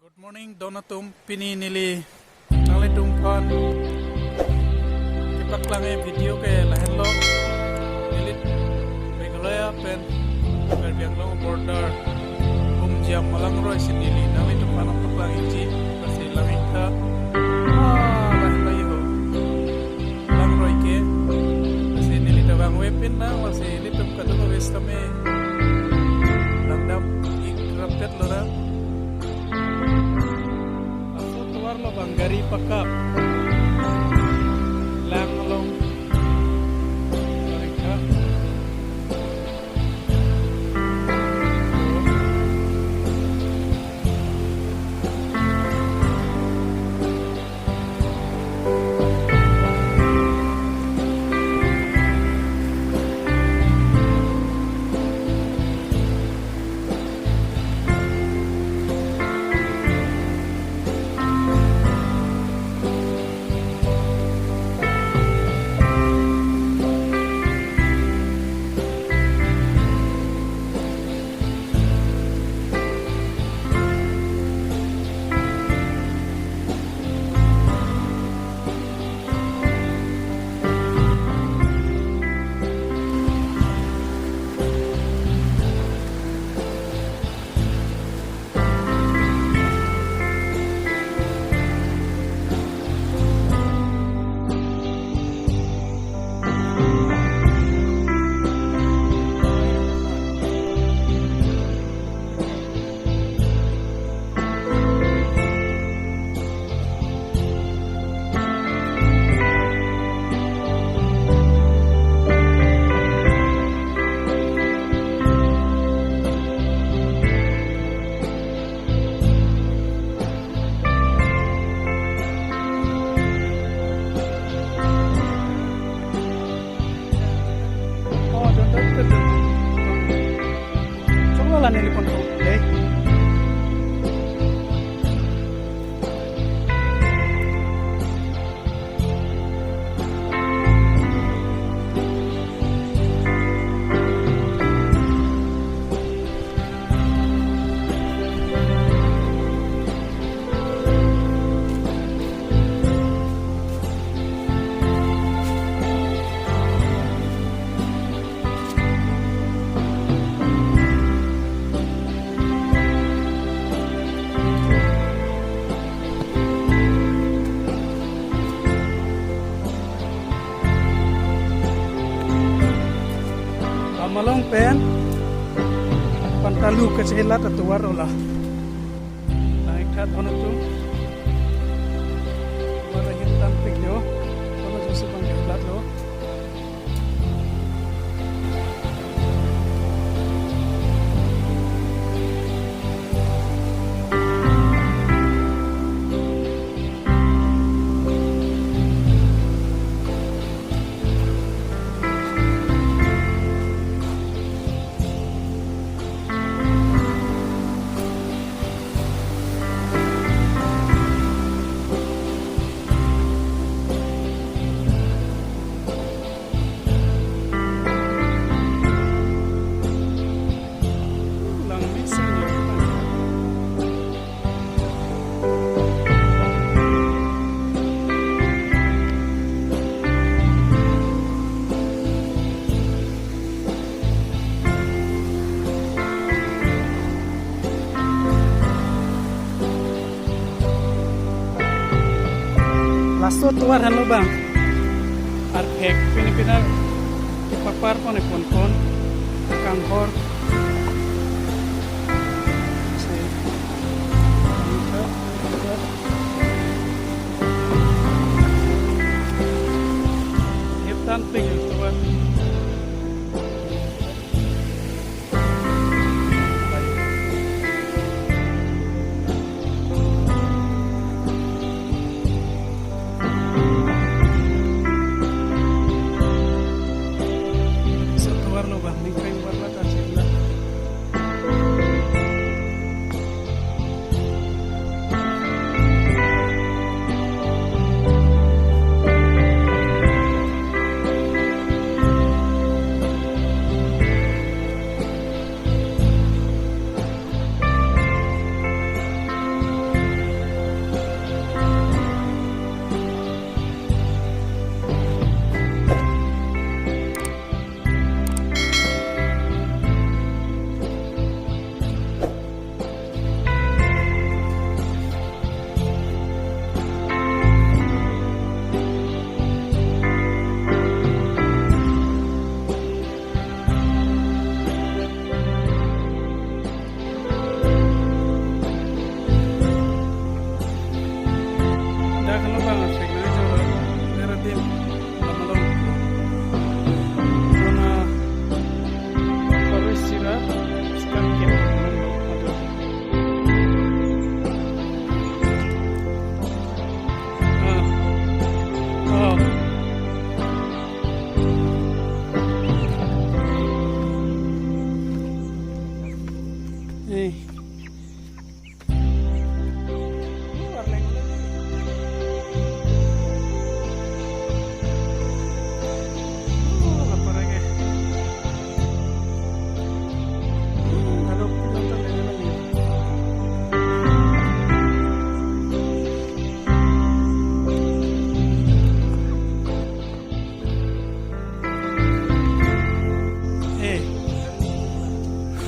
Good morning, Donatum Pininili. Nalitum kon. Kipak lang video kay lahen lo. Nilit Meghalaya pen. Karbiang long border. Jam malang roy sinili. Nalitum panang paklang iji. Kasi langit ka. Lahen lo yo. Lang roy ke. Kasi nilitawang weapon na. Kasi litum kadungo wes kami. Langdam ikrapet lo na. Banggari pakap lang along mereka coba nelpon ko, okay? Malong pen pantalu kecilat atau warola naik kat ono tu mara hitam pikyo ono tu sebang hilat lo Lasso tuar halo bang, arhek pinipinar ipapar pon ipon kanghor. Hitam pinggir tuar. Warna bang, ning kain warna kasih Eh. Warna yang mana nih? Lapar lagi. Ada penonton yang lagi.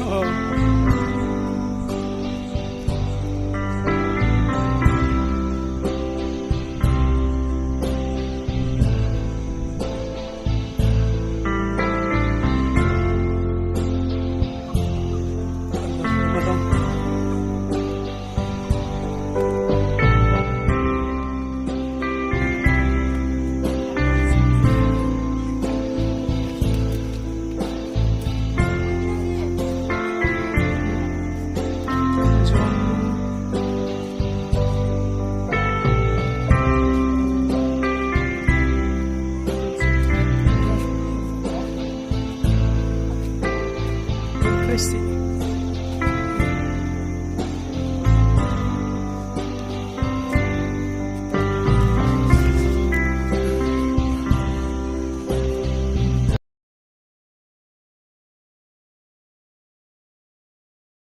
Oh. Christy.